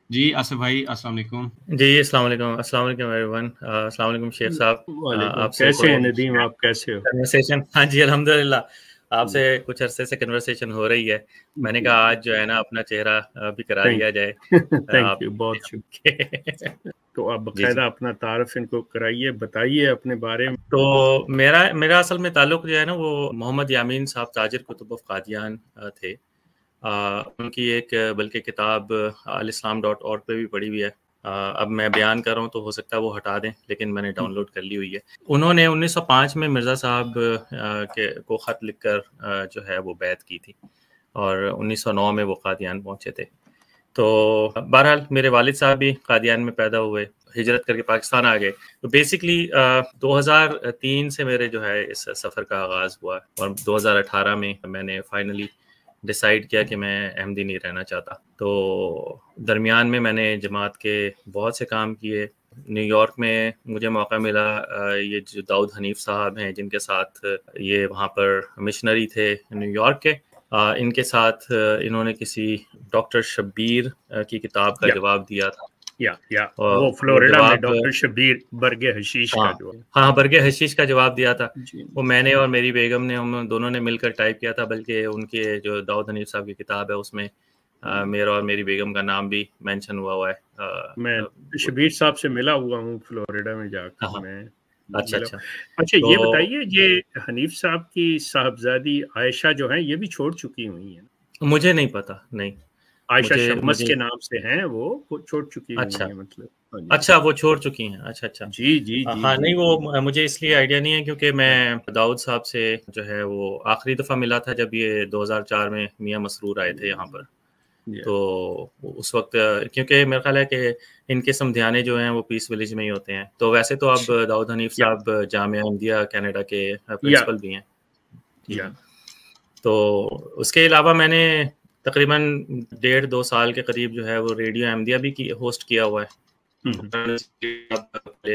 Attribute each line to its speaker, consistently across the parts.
Speaker 1: جی آصف بھائی السلام علیکم.
Speaker 2: جی السلام علیکم ایوری ون. السلام علیکم شیخ صاحب.
Speaker 3: آپ کیسے ہیں ندیم؟ آپ کیسے ہو؟
Speaker 2: کنورسیشن ہاں جی الحمدللہ آپ سے کچھ عرصے سے کنورسیشن ہو رہی ہے. میں نے کہا آج جو ہے نا اپنا چہرہ بھی کرا دیا جائے.
Speaker 3: تھینک یو، بہت شکریہ. تو آپ باقاعدہ اپنا تعارف ان کو کرائیے، بتائیے اپنے بارے میں.
Speaker 2: تو میرا اصل میں تعلق جو ہے نا وہ محمد یامین صاحب تاجر کتب قادیان تھے. ان کی ایک بلکہ کتاب alislam.org پہ بھی پڑھی ہوئی ہے. اب میں بیان کر رہا ہوں تو ہو سکتا ہے وہ ہٹا دیں، لیکن میں نے ڈاؤن لوڈ کر لی ہوئی ہے. انہوں نے 1905 میں مرزا صاحب کو خط لکھ کر جو ہے وہ بیعت کی تھی، اور 1909 میں وہ قادیان پہنچے تھے. تو بہرحال میرے والد صاحب بھی قادیان میں پیدا ہوئے، ہجرت کر کے پاکستان آ گئے. تو بیسکلی 2003 سے میرے جو ہے اس سفر کا آغاز ہوا، اور 2018 میں نے فائنلی ڈیسائیڈ کیا کہ میں احمدی نہیں رہنا چاہتا. تو درمیان میں نے جماعت کے بہت سے کام کیے. نیو یارک میں مجھے موقع ملا، یہ جو داؤد حنیف صاحب ہیں جن کے ساتھ یہ وہاں پر مشنری تھے نیو یارک کے، ان کے ساتھ انہوں نے کسی ڈاکٹر شبیر کی کتاب کا جواب دیا تھا.
Speaker 3: وہ فلوریڈا میں ڈاکٹر شبیر برگ حشیش کا جواب.
Speaker 2: ہاں برگ حشیش کا جواب دیا تھا. وہ میں نے اور میری بیگم نے ہم دونوں نے مل کر ٹائپ کیا تھا، بلکہ ان کے جو داؤد حنیف صاحب کی کتاب ہے اس میں میرا اور میری بیگم کا نام بھی مینشن ہوا ہے.
Speaker 3: میں شبیر صاحب سے ملا ہوا ہوں فلوریڈا میں جا کر. میں اچھا یہ بتائیے، یہ حنیف صاحب کی صاحبزادی عائشہ جو ہیں یہ بھی چھوڑ چکی ہوئی ہیں؟
Speaker 2: مجھے نہیں پتا. نہیں،
Speaker 3: عائشہ شمس کے نام سے ہیں، وہ چھوڑ چکی ہوئی ہیں. مطلب
Speaker 2: اچھا وہ چھوڑ چکی ہیں. اچھا
Speaker 3: جی
Speaker 2: ہاں. نہیں وہ مجھے اس لیے آئیڈیا نہیں ہے کیونکہ میں داؤد صاحب سے جو ہے وہ آخری دفعہ ملا تھا جب یہ 2004 میں میاں مسرور آئے تھے یہاں پر. تو اس وقت کیونکہ میرا خیال ہے کہ ان کے سمدھیانے جو ہیں وہ پیس ولیج میں ہی ہوتے ہیں. تو ویسے تو اب داؤد حنیف صاحب جامعہ احمدیہ کینیڈا کے پرنسپل بھی ہیں. تو اس کے علاوہ میں نے تقریباً 1.5-2 سال کے قریب جو ہے وہ ریڈیو احمدیہ بھی ہوسٹ کیا ہوا ہے.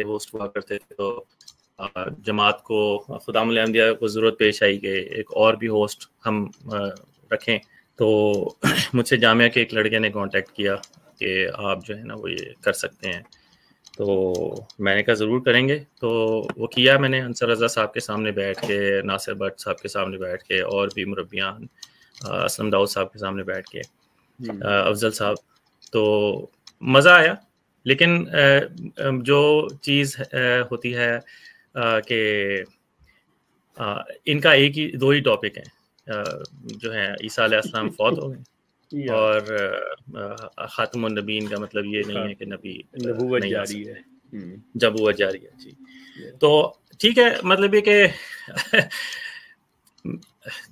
Speaker 2: ہوسٹ ہوا کرتے تھے. تو جماعت کو خدام الاحمدیہ کو ضرورت پیش آئی کہ ایک اور بھی ہوسٹ ہم رکھیں. تو مجھ سے جامعہ کے ایک لڑکے نے کانٹیکٹ کیا کہ آپ جو ہے نا وہ یہ کر سکتے ہیں. تو میں نے کہا ضرور کریں گے. تو وہ کیا میں نے انصر رضا صاحب کے سامنے بیٹھ کے، ناصر بٹ صاحب کے سامنے بیٹھ کے، اور بھی مربیان اسلم داؤد صاحب کے سامنے بیٹھ کے، افضل صاحب. تو مزہ آیا. لیکن جو چیز ہوتی ہے کہ ان کا دو ہی ٹاپک ہیں جو ہیں، عیسیٰ علیہ السلام فوت ہو گئے، اور خاتم النبیین کا مطلب یہ نہیں ہے کہ نبی
Speaker 3: نبوت جاری ہے،
Speaker 2: نبوت جاری ہے. جی تو ٹھیک ہے. مطلب یہ کہ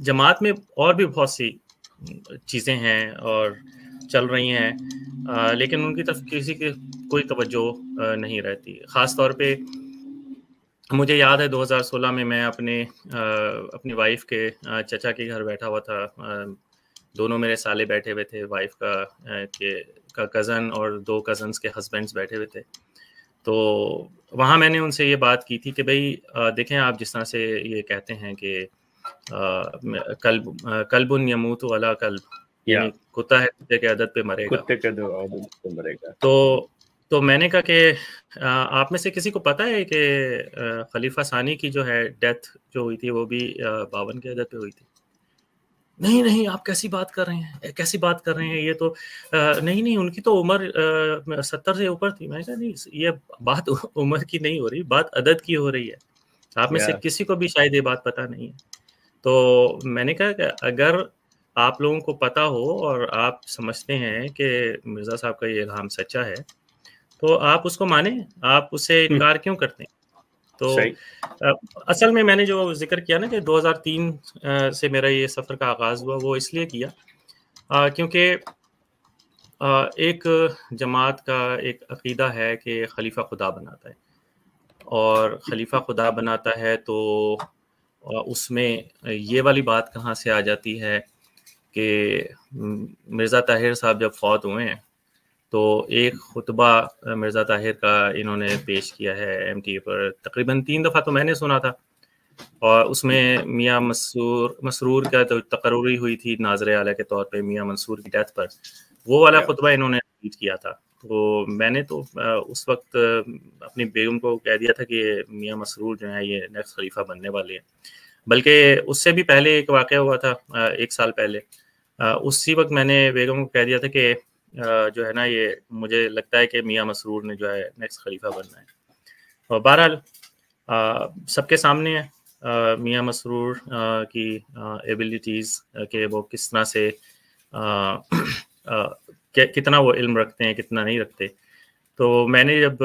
Speaker 2: جماعت میں اور بھی بہت سی چیزیں ہیں اور چل رہی ہیں، لیکن ان کی طرف کسی کی کوئی توجہ نہیں رہتی. خاص طور پہ مجھے یاد ہے 2016 میں اپنی وائف کے چچا کے گھر بیٹھا ہوا تھا. دونوں میرے سالے بیٹھے ہوئے تھے، وائف کا کزن اور 2 کزنس کے ہسبینڈس بیٹھے ہوئے تھے. تو وہاں میں نے ان سے یہ بات کی تھی کہ بھئی دیکھیں، آپ جس طرح سے یہ کہتے ہیں کہ کلب یموت علی کلب، یعنی کتا ہے کتے کے عدد پہ مرے گا.
Speaker 3: کتے کے عدد پہ مرے گا.
Speaker 2: تو میں نے کہا کہ آپ میں سے کسی کو پتہ ہے کہ خلیفہ ثانی کی جو ہے ڈیتھ جو ہوئی تھی وہ بھی 52 کے عدد پہ ہوئی تھی؟ نہیں آپ کیسی بات کر رہے ہیں یہ تو نہیں ان کی تو عمر 70 سے اوپر تھی. میں نے کہا نہیں، یہ بات عمر کی نہیں ہو رہی، بات عدد کی ہو رہی ہے. آپ میں سے کسی کو بھی شاید یہ بات پتہ نہیں ہے. تو میں نے کہا کہ اگر آپ لوگوں کو پتہ ہو اور آپ سمجھتے ہیں کہ مرزا صاحب کا یہ الہام سچا ہے تو آپ اس کو مانیں، آپ اس سے انکار کیوں کرتے ہیں؟ تو اصل میں نے جو ذکر کیا نا کہ 2003 سے میرا یہ سفر کا آغاز ہوا، وہ اس لیے کیا کیونکہ ایک جماعت کا ایک عقیدہ ہے کہ خلیفہ خدا بناتا ہے، اور خلیفہ خدا بناتا ہے تو اس میں یہ والی بات کہاں سے آ جاتی ہے کہ مرزا طاہر صاحب جب فوت ہوئے ہیں تو ایک خطبہ مرزا طاہر کا انہوں نے پیش کیا ہے ایم ٹی اے پر، تقریباً 3 دفعہ تو میں نے سنا تھا. اور اس میں میاں مسرور کا تو تقرری ہوئی تھی ناظر اعلیٰ کے طور پہ میاں منصور کی ڈیتھ پر. وہ والا خطبہ انہوں نے ریڈ کیا تھا، تو میں نے تو اس وقت اپنی بیگم کو کہہ دیا تھا کہ میاں مسرور جو ہیں یہ نیکسٹ خلیفہ بننے والے ہیں. بلکہ اس سے بھی پہلے ایک واقعہ ہوا تھا 1 سال پہلے. اسی وقت میں نے بیگم کو کہہ دیا تھا کہ جو ہے نا یہ مجھے لگتا ہے کہ میاں مسرور نے جو ہے نیکسٹ خلیفہ بننا ہے. اور بہرحال سب کے سامنے ہے میاں مسرور کی ایبلٹیز کہ وہ کس طرح سے کتنا وہ علم رکھتے ہیں کتنا نہیں رکھتے. تو میں نے جب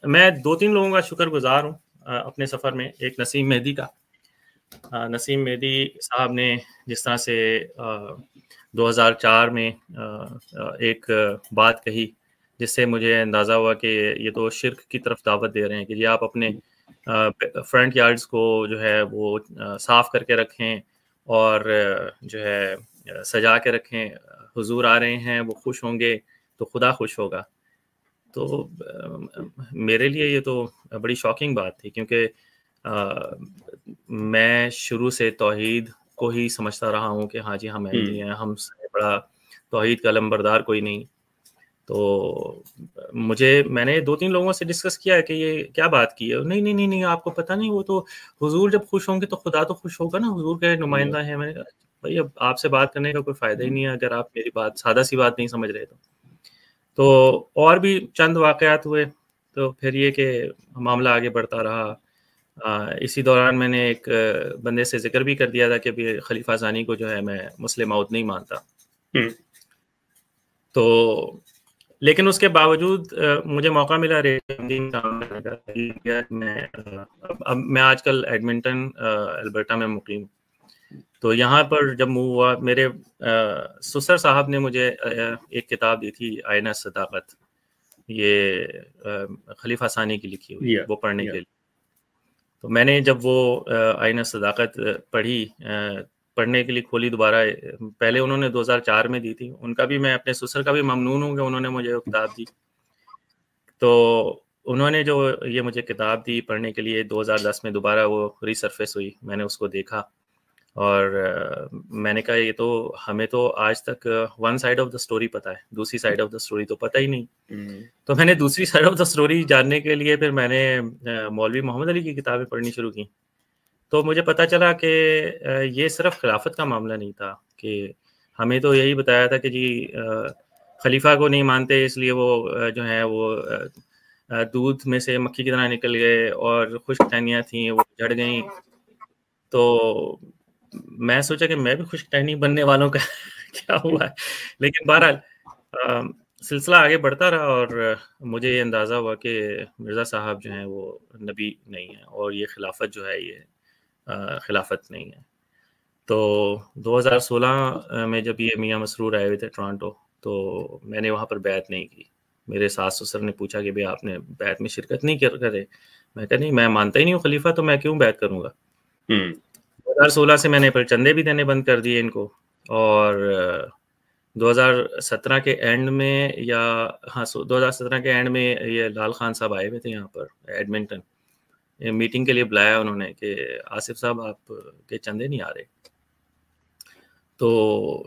Speaker 2: میں 2-3 لوگوں کا شکر گزار ہوں اپنے سفر میں. ایک نسیم مہدی کا، نسیم مہدی صاحب نے جس طرح سے 2004 میں ایک بات کہی جس سے مجھے اندازہ ہوا کہ یہ تو شرک کی طرف دعوت دے رہے ہیں کہ جی آپ اپنے فرنٹ یارڈز کو جو ہے وہ صاف کر کے رکھیں اور جو ہے سجا کے رکھیں. حضور آ رہے ہیں، وہ خوش ہوں گے تو خدا خوش ہوگا. تو میرے لیے یہ تو بڑی شاکنگ بات تھی، کیونکہ میں شروع سے توحید کو ہی سمجھتا رہا ہوں کہ ہاں جی ہم احمدی ہیں، ہم سے بڑا توحید کا علمبردار کوئی نہیں. تو میں نے 2-3 لوگوں سے ڈسکس کیا ہے کہ یہ کیا بات کی ہے. نہیں آپ کو پتہ نہیں، وہ تو حضور جب خوش ہوں گے تو خدا تو خوش ہوگا نا، حضور کے نمائندہ ہیں. میں نے کہا بھائی اب آپ سے بات کرنے کا کوئی فائدہ ہی نہیں ہے اگر آپ میری بات سادہ سی بات نہیں سمجھ رہے. تو اور بھی چند واقعات ہوئے، تو پھر یہ کہ معاملہ آگے بڑھتا رہا. اسی دوران میں نے ایک بندے سے ذکر بھی کر دیا تھا کہ خلیفہ ثانی کو جو ہے میں مسلم موت نہیں مانتا. تو لیکن اس کے باوجود مجھے موقع ملا میں آج کل ایڈمنٹن البرٹا میں مقیم. تو یہاں پر جب موو ہوا، میرے سسر صاحب نے مجھے ایک کتاب دی تھی آئینہ صداقت، یہ خلیفہ ثانی کی لکھی ہوئی، وہ پڑھنے کے لیے. تو میں نے جب وہ آئینہ صداقت پڑھنے کے لیے کھولی دوبارہ. پہلے انہوں نے 2004 میں دی تھی، ان کا بھی میں اپنے سسر کا بھی ممنون ہوں کہ انہوں نے مجھے وہ کتاب دی. تو انہوں نے جو یہ مجھے کتاب دی پڑھنے کے لیے 2010 میں دوبارہ وہ ریسرفیس ہوئی. میں نے اس کو دیکھا اور میں نے کہا یہ تو ہمیں تو آج تک one side of the story پتہ ہے، دوسری سائڈ آف دا سٹوری تو پتہ ہی نہیں. تو میں نے دوسری سائڈ آف دا سٹوری جاننے کے لیے پھر میں نے مولوی محمد علی کی کتابیں پڑھنی شروع کی. تو مجھے پتہ چلا کہ یہ صرف خلافت کا معاملہ نہیں تھا، کہ ہمیں تو یہی بتایا تھا کہ جی خلیفہ کو نہیں مانتے اس لیے وہ جو ہے وہ دودھ میں سے مکھی کی طرح نکل گئے اور خشک ٹہنیاں تھیں وہ جھڑ گئیں. تو میں سوچا کہ میں بھی خشک ٹہنی بننے والوں کا کیا ہوا ہے. لیکن بہرحال سلسلہ آگے بڑھتا رہا اور مجھے یہ اندازہ ہوا کہ مرزا صاحب جو ہیں وہ نبی نہیں ہیں اور یہ خلافت جو ہے یہ خلافت نہیں ہے. تو 2016 میں جب یہ میاں مسرور آئے ہوئے تھے ٹورانٹو، تو میں نے وہاں پر بیعت نہیں کی. میرے ساس سسر نے پوچھا کہ بھئی آپ نے بیعت میں شرکت نہیں کرے. میں کہا نہیں، میں مانتا ہی نہیں ہوں خلیفہ، تو میں کیوں بیعت کروں گا. 2016 سے میں نے پھر چندے بھی دینے بند کر دیے ان کو. اور 2017 کے اینڈ میں 2017 کے اینڈ میں یہ لال خان صاحب آئے ہوئے تھے یہاں پر ایڈمنٹن. میٹنگ کے لیے بلایا انہوں نے کہ آصف صاحب آپ کے چندے نہیں آ رہے. تو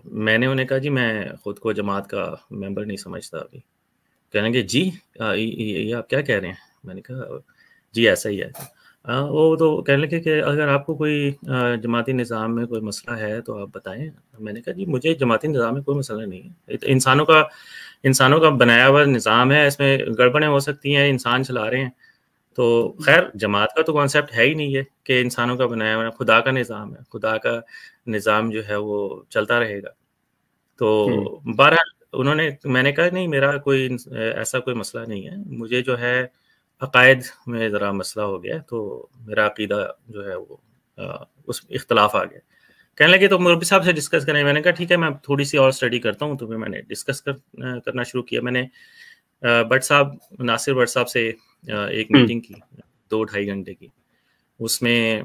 Speaker 2: میں نے انہیں کہا جی میں خود کو جماعت کا ممبر نہیں سمجھتا ابھی. کہنے کہ جی یہ آپ کیا کہہ رہے ہیں. میں نے کہا جی ایسا ہی ہے. وہ تو کہنے لگے کہ اگر آپ کو کوئی جماعتی نظام میں کوئی مسئلہ ہے تو آپ بتائیں. میں نے کہا جی مجھے جماعتی نظام میں کوئی مسئلہ نہیں ہے. انسانوں کا بنایا ہوا نظام ہے، اس میں گڑبڑیں ہو سکتی ہیں، انسان چلا رہے ہیں. تو خیر جماعت کا تو کانسیپٹ ہے ہی نہیں ہے کہ انسانوں کا بنایا ہوا، خدا کا نظام ہے، خدا کا نظام جو ہے وہ چلتا رہے گا. تو بہرحال میں نے کہا نہیں میرا کوئی ایسا کوئی مسئلہ نہیں ہے، مجھے جو ہے عقائد میں ذرا مسئلہ ہو گیا، تو میرا عقیدہ جو ہے وہ اس اختلاف آ گیا. کہنے لگے تو مولوی صاحب سے ڈسکس کریں. میں نے کہا ٹھیک ہے میں تھوڑی سی اور اسٹڈی کرتا ہوں. تو پھر میں نے ڈسکس کرنا شروع کیا. میں نے ناصر بٹ صاحب سے ایک میٹنگ کی 2-2.5 گھنٹے کی. اس میں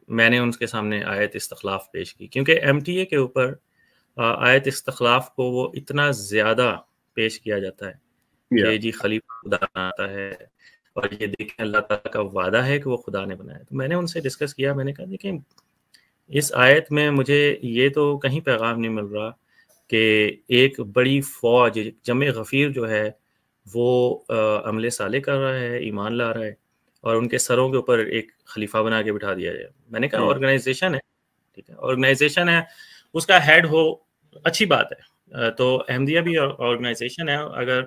Speaker 2: میں نے ان کے سامنے آیت استخلاف پیش کی، کیونکہ ایم ٹی اے کے اوپر آیت استخلاف کو وہ اتنا زیادہ پیش کیا جاتا ہے کہ جی خلیفہ خدا آتا ہے اور یہ دیکھیں اللہ تعالیٰ کا وعدہ ہے کہ وہ خدا نے بنایا. تو میں نے ان سے ڈسکس کیا. میں نے کہا دیکھیں اس آیت میں مجھے یہ تو کہیں پیغام نہیں مل رہا کہ ایک بڑی فوج جمع غفیر جو ہے وہ عمل صالح کر رہا ہے، ایمان لا رہا ہے، اور ان کے سروں کے اوپر ایک خلیفہ بنا کے بٹھا دیا جائے. میں نے کہا آرگنائزیشن ہے، ٹھیک ہے، آرگنائزیشن ہے، اس کا ہیڈ ہو، اچھی بات ہے. تو احمدیہ بھی آرگنائزیشن ہے، اگر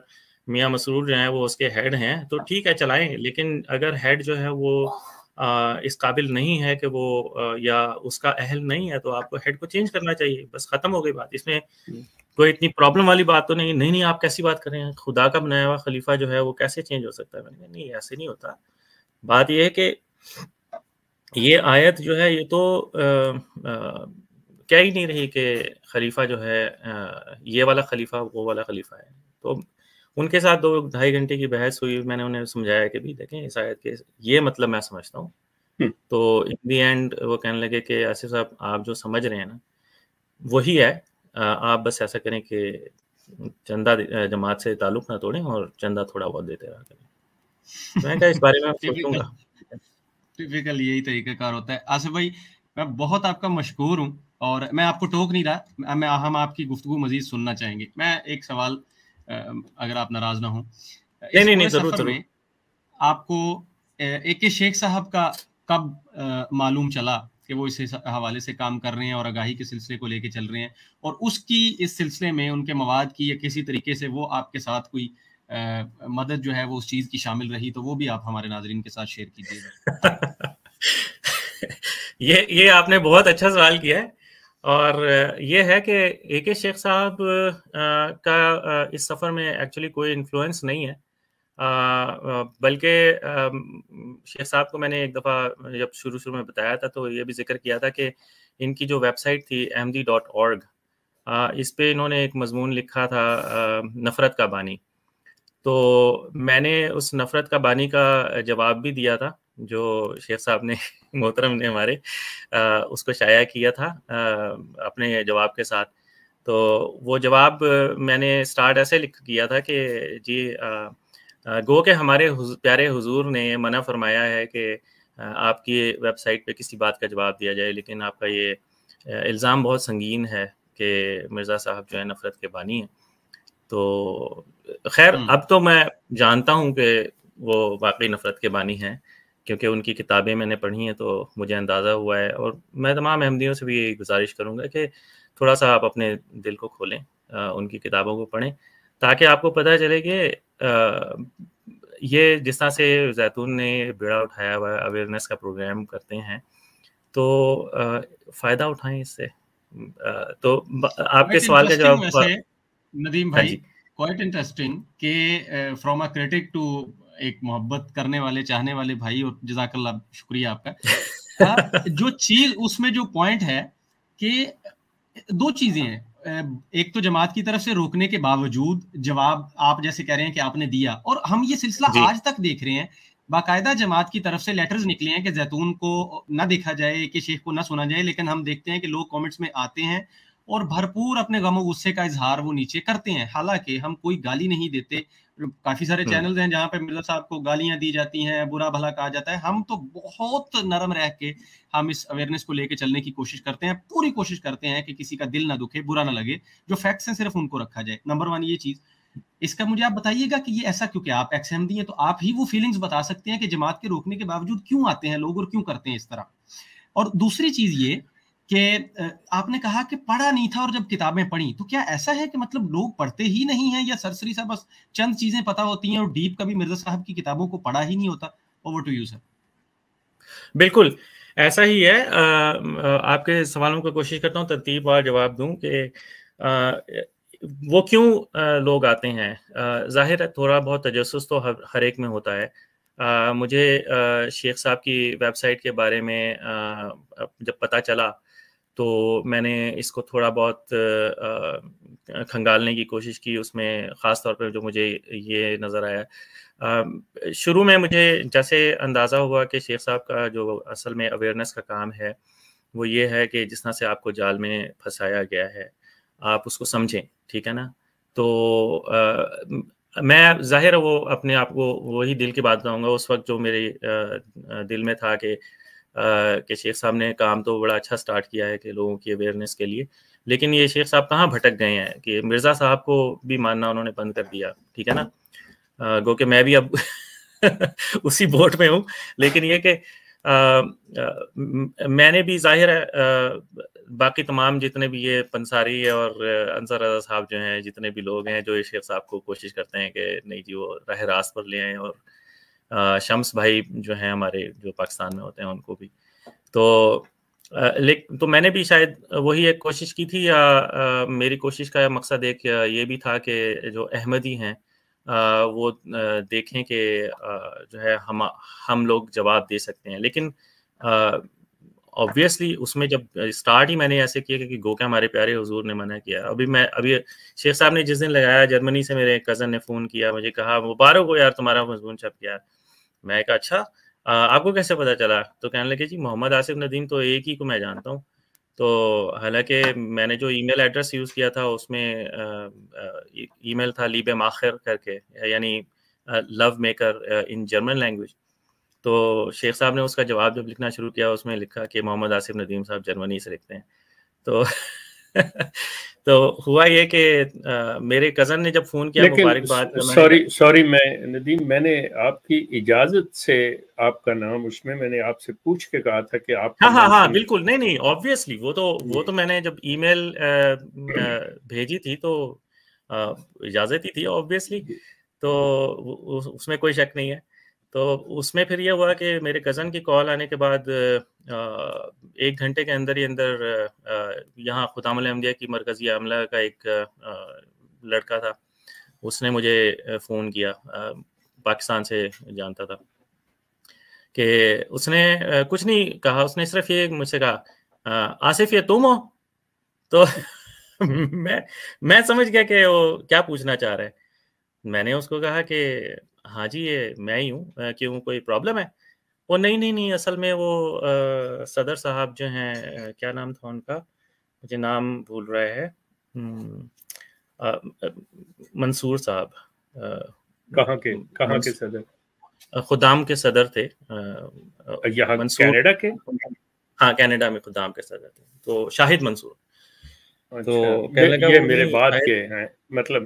Speaker 2: میاں مسرور جو ہیں وہ اس کے ہیڈ ہیں تو ٹھیک ہے چلائیں، لیکن اگر ہیڈ جو ہے وہ اس قابل نہیں ہے کہ وہ یا اس کا اہل نہیں ہے تو آپ کو ہیڈ کو چینج کرنا چاہیے، بس ختم ہو گئی بات. اس میں کوئی اتنی پرابلم والی بات تو نہیں. نہیں آپ کیسی بات کر رہے ہیں، خدا کا بنایا ہوا خلیفہ جو ہے وہ کیسے چینج ہو سکتا ہے؟ میں نے کہا نہیں ایسے نہیں ہوتا. بات یہ ہے کہ یہ آیت جو ہے یہ تو کہہ ہی نہیں رہی کہ خلیفہ جو ہے یہ والا خلیفہ وہ والا خلیفہ ہے. تو ان کے ساتھ 2-2.5 گھنٹے کی بحث ہوئی. میں نے انہیں سمجھایا کہ بھی دیکھیں اس آیت کے یہ مطلب میں سمجھتا ہوں. تو ان دی اینڈ وہ کہنے لگے کہ آصف صاحب آپ جو سمجھ رہے ہیں نا وہی ہے، آپ بس ایسا کریں کہ چندہ جماعت سے تعلق نہ توڑیں اور چندہ تھوڑا بہت دیتے رہا کریں. میں کہا اس بارے میں سوچوں گا.
Speaker 1: ٹپیکل یہی طریقہ کار ہوتا ہے. آصف بھائی میں بہت آپ کا مشکور ہوں اور میں آپ کو ٹوک نہیں رہا، ہم آپ کی گفتگو مزید سننا چاہیں گے. میں ایک سوال اگر آپ ناراض نہ ہوں، اس پورے سفر میں آپ کو اے کے شیخ صاحب کا کب معلوم چلا کہ وہ اس حوالے سے کام کر رہے ہیں اور آگاہی کے سلسلے کو لے کے چل رہے ہیں، اور اس کی اس سلسلے میں ان کے مواد کی یا کسی طریقے سے وہ آپ کے ساتھ کوئی مدد جو ہے وہ اس چیز کی شامل رہی تو وہ بھی آپ ہمارے ناظرین کے ساتھ شیئر کیجیے گا.
Speaker 2: یہ آپ نے بہت اچھا سوال کیا ہے، اور یہ ہے کہ اے کے شیخ صاحب کا اس سفر میں ایکچولی کوئی انفلوئنس نہیں ہے، بلکہ شیخ صاحب کو میں نے ایک دفعہ جب شروع میں بتایا تھا تو یہ بھی ذکر کیا تھا کہ ان کی جو ویب سائٹ تھی ahmadi.org، اس پہ انہوں نے ایک مضمون لکھا تھا نفرت کا بانی. تو میں نے اس نفرت کا بانی کا جواب بھی دیا تھا جو شیخ صاحب نے محترم نے ہمارے اس کو شائع کیا تھا اپنے جواب کے ساتھ. تو وہ جواب میں نے سٹارٹ ایسے لکھ کیا تھا کہ جی گو کہ ہمارے پیارے حضور نے منع فرمایا ہے کہ آپ کی ویب سائٹ پہ کسی بات کا جواب دیا جائے، لیکن آپ کا یہ الزام بہت سنگین ہے کہ مرزا صاحب جو ہے نفرت کے بانی ہیں. تو خیر اب تو میں جانتا ہوں کہ وہ واقعی نفرت کے بانی ہیں، کیونکہ ان کی کتابیں میں نے پڑھی ہیں تو مجھے اندازہ ہوا ہے. اور میں تمام احمدیوں سے بھی یہی گزارش کروں گا کہ تھوڑا سا آپ اپنے دل کو کھولیں، ان کی کتابوں کو پڑھیں، تاکہ آپ کو پتہ چلے کہ یہ جس طرح سے زیتون نے بیڑا اٹھایا ہوا ہے، اویئرنیس کا پروگرام کرتے ہیں، تو فائدہ اٹھائیں اس سے. تو آپ کے سوال کا جواب
Speaker 1: ندیم بھائی کوائٹ انٹرسٹنگ کہ فرام اے کریٹک ٹو ایک محبت کرنے والے چاہنے والے بھائی، اور جزاک اللہ شکریہ آپ کا. جو چیز اس میں جو پوائنٹ ہے کہ دو چیزیں ہیں، ایک تو جماعت کی طرف سے روکنے کے باوجود جواب آپ جیسے کہہ رہے ہیں کہ آپ نے دیا، اور ہم یہ سلسلہ آج تک دیکھ رہے ہیں باقاعدہ جماعت کی طرف سے لیٹرز نکلے ہیں کہ زیتون کو نہ دیکھا جائے، کہ شیخ کو نہ سنا جائے، لیکن ہم دیکھتے ہیں کہ لوگ کامنٹس میں آتے ہیں اور بھرپور اپنے غم و غصے کا اظہار وہ نیچے کرتے ہیں. حالانکہ ہم کوئی گالی نہیں دیتے، کافی سارے چینلز ہیں جہاں پہ مرزا صاحب کو گالیاں دی جاتی ہیں، برا بھلا کہا جاتا ہے. ہم تو بہت نرم رہ کے ہم اس اویئرنیس کو لے کے چلنے کی کوشش کرتے ہیں، پوری کوشش کرتے ہیں کہ کسی کا دل نہ دکھے، برا نہ لگے، جو فیکٹس ہیں صرف ان کو رکھا جائے. نمبر 1 یہ چیز. اس کا مجھے آپ بتائیے گا کہ یہ ایسا کیوں، کہ آپ ایکس احمدی ہیں تو آپ ہی وہ فیلنگز بتا سکتے ہیں کہ جماعت کے روکنے کے باوجود کیوں آتے ہیں لوگ اور کیوں کرتے ہیں اس طرح. اور دوسری چیز یہ کہ آپ نے کہا کہ پڑھا نہیں تھا اور جب کتابیں پڑھی، تو کیا ایسا ہے کہ مطلب لوگ پڑھتے ہی نہیں ہیں یا سرسری سا بس چند چیزیں پتہ ہوتی ہیں اور ڈیپ کبھی مرزا صاحب کی کتابوں کو پڑھا ہی نہیں ہوتا؟ Over to you sir.
Speaker 2: بالکل ایسا ہی ہے. آپ کے سوالوں کو کوشش کرتا ہوں ترتیب وار جواب دوں کہ وہ کیوں لوگ آتے ہیں. ظاہر ہے تھوڑا بہت تجسس تو ہر ایک میں ہوتا ہے. مجھے شیخ صاحب کی ویب سائٹ کے بارے میں جب پتہ چلا تو میں نے اس کو تھوڑا بہت کھنگالنے کی کوشش کی. اس میں خاص طور پہ جو مجھے یہ نظر آیا، شروع میں مجھے جیسے اندازہ ہوا کہ شیخ صاحب کا جو اصل میں اویئرنیس کا کام ہے وہ یہ ہے کہ جس طرح سے آپ کو جال میں پھنسایا گیا ہے آپ اس کو سمجھیں، ٹھیک ہے نا. تو میں ظاہر وہ اپنے آپ کو وہی دل کی بات کہوں گا. اس وقت جو میرے دل میں تھا کہ شیخ صاحب نے کام تو بڑا اچھا سٹارٹ کیا ہے کہ لوگوں کی اویئرنیس کے لیے، لیکن یہ شیخ صاحب کہاں بھٹک گئے ہیں کہ مرزا صاحب کو بھی ماننا انہوں نے بند کر دیا، ٹھیک ہے نا، گو کہ میں بھی اب اسی بوٹ میں ہوں. لیکن یہ کہ میں نے بھی ظاہر ہے باقی تمام جتنے بھی یہ پنساری اور انصر رضا صاحب جو ہیں، جتنے بھی لوگ ہیں جو شیخ صاحب کو کوشش کرتے ہیں کہ نہیں جی وہ راہ راست پر لے آئیں، اور شمس بھائی جو ہیں ہمارے جو پاکستان میں ہوتے ہیں ان کو بھی، تو میں نے بھی شاید وہی ایک کوشش کی تھی، یا میری کوشش کا مقصد ایک یہ بھی تھا کہ جو احمدی ہیں وہ دیکھیں کہ جو ہے ہم لوگ جواب دے سکتے ہیں. لیکن آبویسلی اس میں جب اسٹارٹ ہی میں نے ایسے کیا کہ گو کہ ہمارے پیارے حضور نے منع کیا. ابھی شیخ صاحب نے جس دن لگایا، جرمنی سے میرے کزن نے فون کیا، مجھے کہا مبارک ہو یار تمہارا مضمون چھپ گیا. میں کہا اچھا آپ کو کیسے پتا چلا؟ تو کہنے لگے جی محمد آصف ندیم تو ایک ہی کو میں جانتا ہوں. تو حالانکہ میں نے جو ای میل ایڈریس یوز کیا تھا اس میں ای میل تھا لیب ماخر کر کے، یعنی لو میکر ان جرمن لینگویج. تو شیخ صاحب نے اس کا جواب جب لکھنا شروع کیا اس میں لکھا کہ محمد آصف ندیم صاحب جرمنی سے لکھتے ہیں. تو ہوا یہ کہ میرے کزن نے جب فون کیا،
Speaker 3: مبارکباد. سوری میں ندیم، میں نے آپ کی اجازت سے آپ کا نام اس میں نے آپ سے پوچھ کے کہا تھا کہ آپ
Speaker 2: ہاں بالکل نہیں آبویسلی وہ تو میں نے جب ای میل بھیجی تھی تو اجازت ہی تھی آبویسلی، تو اس میں کوئی شک نہیں ہے. تو اس میں پھر یہ ہوا کہ میرے کزن کی کال آنے کے بعد 1 گھنٹے کے اندر ہی اندر یہاں خدام الاحمدیہ کی مرکزی عملہ کا ایک لڑکا تھا، اس نے مجھے فون کیا، پاکستان سے جانتا تھا، کہ اس نے کچھ نہیں کہا، اس نے صرف یہ مجھ سے کہا آصف یہ تم ہو؟ تو میں سمجھ گیا کہ وہ کیا پوچھنا چاہ رہا ہے. میں نے اس کو کہا کہ ہاں جی یہ میں ہی ہوں، کیوں کوئی پرابلم ہے؟ وہ نہیں اصل میں وہ صدر صاحب جو ہیں، کیا نام تھا ان کا، مجھے نام بھول رہا ہے، منصور صاحب.
Speaker 3: کہاں کے صدر؟
Speaker 2: خدام کے صدر تھے
Speaker 3: کینیڈا کے؟
Speaker 2: ہاں کینیڈا میں خدام کے صدر تھے، تو شاہد منصور.
Speaker 3: تو یہ میرے بعد کے ہیں، مطلب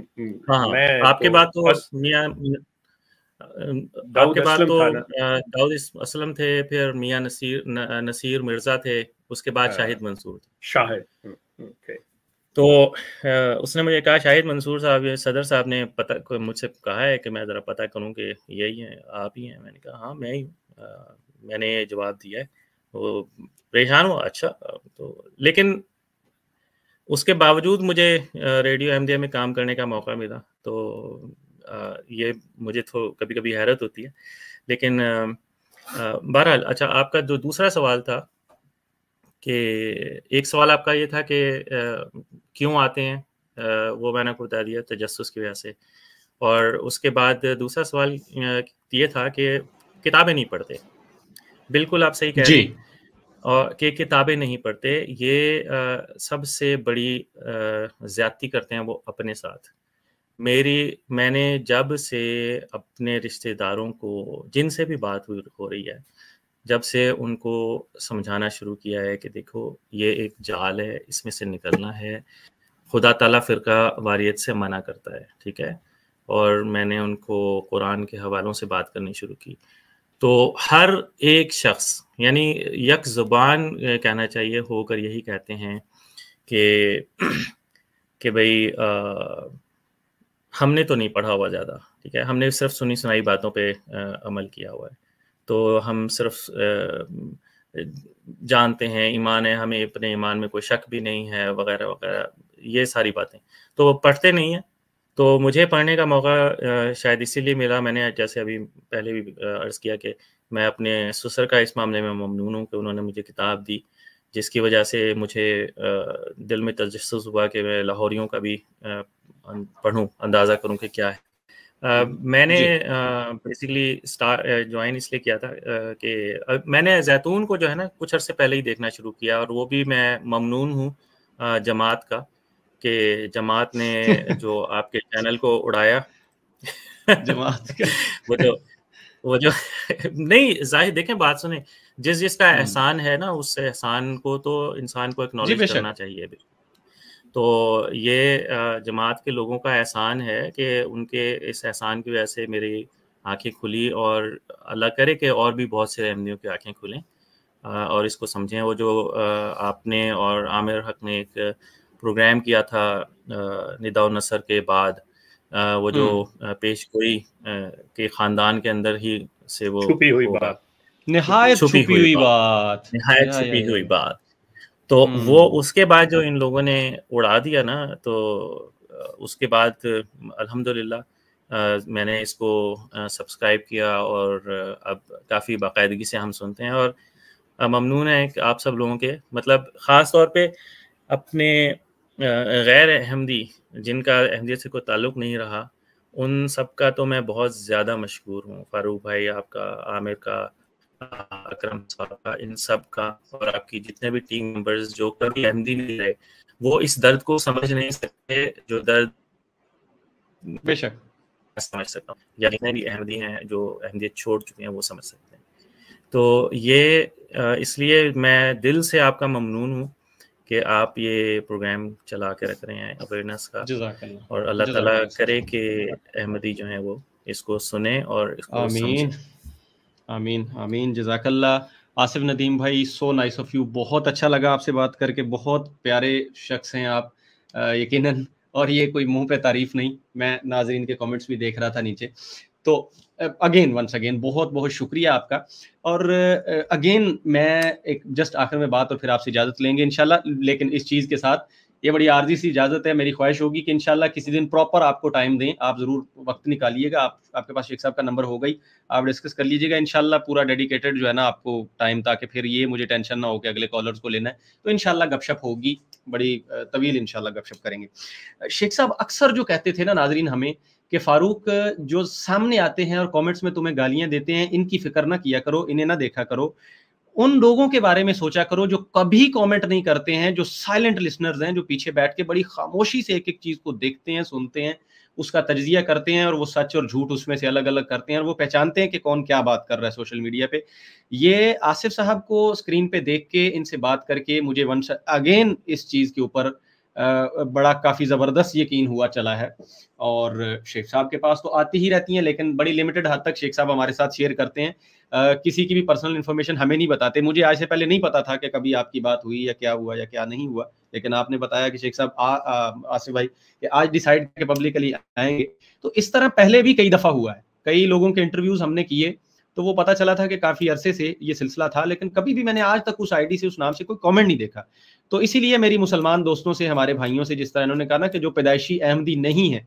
Speaker 2: میں آپ کے بعد تو میاں آپ کے بعد تو داؤد اسلم تھے، پھر میاں نصیر مرزا تھے، اس کے بعد شاہد منصور تھے.
Speaker 3: شاہد
Speaker 2: تو اس نے مجھے کہا شاہد منصور صاحب صدر صاحب نے مجھ سے کہا ہے کہ میں ذرا پتہ کروں کہ یہی ہیں آپ ہی ہیں. میں نے کہا ہاں میں ہی ہوں، میں نے یہ جواب دیا ہے. وہ پریشان ہوا. اچھا تو لیکن اس کے باوجود مجھے ریڈیو احمدیہ میں کام کرنے کا موقع ملا. تو یہ مجھے تو کبھی کبھی حیرت ہوتی ہے. لیکن بہرحال اچھا آپ کا جو دوسرا سوال تھا، کہ ایک سوال آپ کا یہ تھا کہ کیوں آتے ہیں، وہ میں نے کو بتا دیا تجسس کی وجہ سے. اور اس کے بعد دوسرا سوال یہ تھا کہ کتابیں نہیں پڑھتے. بالکل آپ صحیح کہہ رہے ہیں، اور کہ کتابیں نہیں پڑھتے، یہ سب سے بڑی زیادتی کرتے ہیں وہ اپنے ساتھ. میں نے جب سے اپنے رشتہ داروں کو جن سے بھی بات ہو رہی ہے، جب سے ان کو سمجھانا شروع کیا ہے کہ دیکھو یہ ایک جال ہے، اس میں سے نکلنا ہے. خدا تعالیٰ فرقہ واریت سے منع کرتا ہے، ٹھیک ہے. اور میں نے ان کو قرآن کے حوالوں سے بات کرنی شروع کی. تو ہر ایک شخص یعنی یک زبان کہنا چاہیے ہو کر یہی کہتے ہیں کہ بھئی ہم نے تو نہیں پڑھا ہوا زیادہ، ٹھیک ہے، ہم نے صرف سنی سنائی باتوں پہ عمل کیا ہوا ہے، تو ہم صرف جانتے ہیں ایمان ہے، ہمیں اپنے ایمان میں کوئی شک بھی نہیں ہے وغیرہ وغیرہ، یہ ساری باتیں. تو وہ پڑھتے نہیں ہیں. تو مجھے پڑھنے کا موقع شاید اسی لیے ملا. میں نے جیسے ابھی پہلے بھی عرض کیا کہ میں اپنے سسر کا اس معاملے میں ممنون ہوں کہ انہوں نے مجھے کتاب دی، جس کی وجہ سے مجھے دل میں تجسس ہوا کہ میں لاہوریوں کا بھی پڑھوں، اندازہ کروں کہ کیا ہے. میں نے بیسیکلی جوائن اس لیے کیا تھا کہ میں نے زیتون کو جو ہے نا کچھ عرصے پہلے ہی دیکھنا شروع کیا، اور وہ بھی میں ممنون ہوں جماعت کا کہ جماعت نے جو آپ کے چینل کو اڑایا.
Speaker 1: جماعت کا
Speaker 2: وہ جو نہیں ظاہر دیکھیں بات سنیں، جس کا احسان ہے نا اس احسان کو تو انسان کو اکنالج کرنا چاہیے. تو یہ جماعت کے لوگوں کا احسان ہے کہ ان کے اس احسان کی وجہ سے میری آنکھیں کھلی، اور اللہ کرے کہ اور بھی بہت سے احمدیوں کی آنکھیں کھلیں اور اس کو سمجھیں۔ وہ جو آپ نے اور عامر حق نے ایک پروگرام کیا تھا نداء النصر کے بعد، وہ جو پیش گوئی کے خاندان کے اندر ہی سے وہ
Speaker 3: چھپی ہوئی بات،
Speaker 1: نہایت چھپی ہوئی بات،
Speaker 2: نہایت چھپی ہوئی بات، تو وہ اس کے بعد جو ان لوگوں نے اڑا دیا نا، تو اس کے بعد الحمدللہ میں نے اس کو سبسکرائب کیا اور اب کافی باقاعدگی سے ہم سنتے ہیں، اور ممنون ہے کہ آپ سب لوگوں کے، مطلب خاص طور پہ اپنے غیر احمدی جن کا احمدیت سے کوئی تعلق نہیں رہا، ان سب کا تو میں بہت زیادہ مشکور ہوں، فاروق بھائی آپ کا، عامر کا، اکرم صاحب کا، ان سب کا، اور آپ کی جتنے بھی ٹیم ممبرز جو کبھی احمدی نہیں رہے، وہ اس درد کو سمجھ نہیں سکتے جو درد
Speaker 1: بے شک
Speaker 2: سمجھ سکتا ہوں، یا جتنے بھی احمدی ہیں جو احمدیت چھوڑ چکے ہیں وہ سمجھ سکتے ہیں۔ تو یہ اس لیے میں دل سے آپ کا ممنون ہوں کہ آپ یہ پروگرام چلا کے رکھ رہے ہیں اویئرنیس کا، اور اللہ تعالیٰ کرے کہ احمدی جو ہیں وہ اس کو سنیں اور اس کو
Speaker 1: آمین آمین آمین۔ جزاک اللہ آصف ندیم بھائی، سو نائس آف یو، بہت اچھا لگا آپ سے بات کر کے، بہت پیارے شخص ہیں آپ یقیناً، اور یہ کوئی منہ پہ تعریف نہیں، میں ناظرین کے کامنٹس بھی دیکھ رہا تھا نیچے، تو اگین ونس اگین بہت بہت شکریہ آپ کا۔ اور اگین میں ایک جسٹ آخر میں بات، اور پھر آپ سے اجازت لیں گے انشاءاللہ، لیکن اس چیز کے ساتھ یہ بڑی عارضی سی اجازت ہے، میری خواہش ہوگی کہ انشاءاللہ کسی دن پراپر آپ کو ٹائم دیں، آپ ضرور وقت نکالیے گا، آپ کے پاس شیخ صاحب کا نمبر ہوگا ہی، آپ ڈسکس کر لیجیے گا انشاءاللہ پورا ڈیڈیکیٹڈ جو ہے نا آپ کو ٹائم، تاکہ پھر یہ مجھے ٹینشن نہ ہو کہ اگلے کالرز کو لینا ہے، تو انشاءاللہ گپ شپ ہوگی، بڑی طویل انشاءاللہ گپ شپ کریں گے۔ شیخ صاحب اکثر جو کہتے تھے نا ناظرین ہمیں کہ فاروق جو سامنے آتے ہیں اور کامنٹس میں تمہیں گالیاں دیتے ہیں، ان کی فکر نہ کیا کرو، انہیں نہ دیکھا کرو، ان لوگوں کے بارے میں سوچا کرو جو کبھی کامنٹ نہیں کرتے ہیں، جو سائلنٹ لسنرز ہیں، جو پیچھے بیٹھ کے بڑی خاموشی سے ایک ایک چیز کو دیکھتے ہیں، سنتے ہیں، اس کا تجزیہ کرتے ہیں، اور وہ سچ اور جھوٹ اس میں سے الگ الگ کرتے ہیں، اور وہ پہچانتے ہیں کہ کون کیا بات کر رہا ہے سوشل میڈیا پہ۔ یہ آصف صاحب کو اسکرین پہ دیکھ کے، ان سے بات کر کے مجھے ونس اگین اس چیز کے اوپر بڑا کافی زبردست یقین ہوا چلا ہے، اور شیخ صاحب کے پاس تو آتی ہی رہتی ہیں، لیکن بڑی لمیٹڈ حد تک شیخ صاحب ہمارے ساتھ شیئر کرتے ہیں، کسی کی بھی پرسنل انفارمیشن ہمیں نہیں بتاتے۔ مجھے آج سے پہلے نہیں پتا تھا کہ کبھی آپ کی بات ہوئی یا کیا ہوا یا کیا نہیں ہوا، لیکن آپ نے بتایا کہ شیخ صاحب آصف بھائی کہ آج ڈیسائیڈ کہ پبلکلی آئیں گے، تو اس طرح پہلے بھی کئی دفعہ ہوا ہے، کئی لوگوں کے انٹرویوز ہم نے کیے، تو وہ پتا چلا تھا کہ کافی عرصے سے یہ سلسلہ تھا، لیکن کبھی بھی میں نے آج تک اس آئی ڈی سے، اس نام سے کوئی کامنٹ نہیں دیکھا۔ تو اسی لیے میری مسلمان دوستوں سے، ہمارے بھائیوں سے، جس طرح انہوں نے کہا نا کہ جو پیدائشی احمدی نہیں ہے،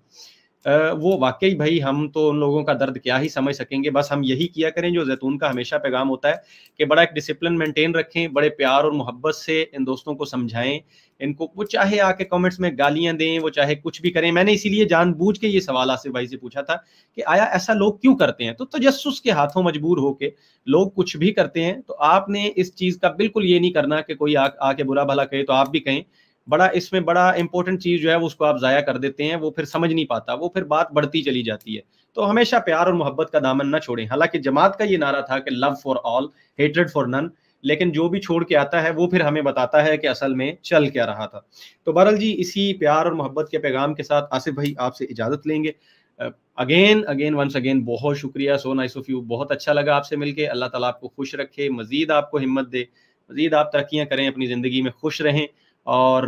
Speaker 1: وہ واقعی بھائی ہم تو ان لوگوں کا درد کیا ہی سمجھ سکیں گے۔ بس ہم یہی کیا کریں جو زیتون کا ہمیشہ پیغام ہوتا ہے کہ بڑا ایک ڈسپلن مینٹین رکھیں، بڑے پیار اور محبت سے ان دوستوں کو سمجھائیں، ان کو وہ چاہے آ کے کامنٹس میں گالیاں دیں، وہ چاہے کچھ بھی کریں۔ میں نے اسی لیے جان بوجھ کے یہ سوال آصف بھائی سے پوچھا تھا کہ آیا ایسا لوگ کیوں کرتے ہیں، تو تجسس کے ہاتھوں مجبور ہو کے لوگ کچھ بھی کرتے ہیں، تو آپ نے اس چیز کا بالکل یہ نہیں کرنا کہ کوئی آ کے برا بھلا کہے تو آپ بھی کہیں۔ بڑا اس میں بڑا امپورٹنٹ چیز جو ہے وہ اس کو آپ ضائع کر دیتے ہیں، وہ پھر سمجھ نہیں پاتا، وہ پھر بات بڑھتی چلی جاتی ہے۔ تو ہمیشہ پیار اور محبت کا دامن نہ چھوڑیں۔ حالانکہ جماعت کا یہ نعرہ تھا کہ love for all, hatred for none, لیکن جو بھی چھوڑ کے آتا ہے وہ پھر ہمیں بتاتا ہے کہ اصل میں چل کیا رہا تھا۔ تو بہرحال جی، اسی پیار اور محبت کے پیغام کے ساتھ آصف بھائی آپ سے اجازت لیں گے۔ اگین ونس اگین بہت شکریہ، سو نائس آف یو، بہت اچھا لگا آپ سے مل کے۔ اللہ تعالیٰ آپ کو خوش رکھے، مزید آپ کو ہمت دے، مزید آپ ترقیاں کریں، اپنی زندگی میں خوش رہیں، اور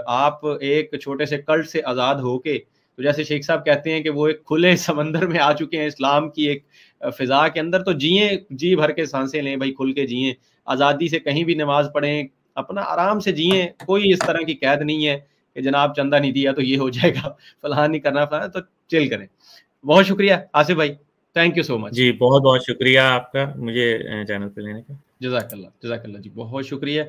Speaker 1: آپ ایک چھوٹے سے کلٹ سے آزاد ہو کے، تو جیسے شیخ صاحب کہتے ہیں کہ وہ ایک کھلے سمندر میں آ چکے ہیں اسلام کی ایک فضا کے اندر، تو جئیں، جی بھر کے سانسیں لیں بھائی، کھل کے جئیں، آزادی سے کہیں بھی نماز پڑھیں، اپنا آرام سے جئیں، کوئی اس طرح کی قید نہیں ہے کہ جناب چندہ نہیں دیا تو یہ ہو جائے گا، فلاں نہیں کرنا فلاں، تو چل کریں۔ بہت شکریہ آصف بھائی، تھینک یو سو مچ
Speaker 2: جی، بہت بہت شکریہ آپ کا مجھے چینل پہ لینے کا۔
Speaker 1: جزاک اللہ جی، بہت شکریہ۔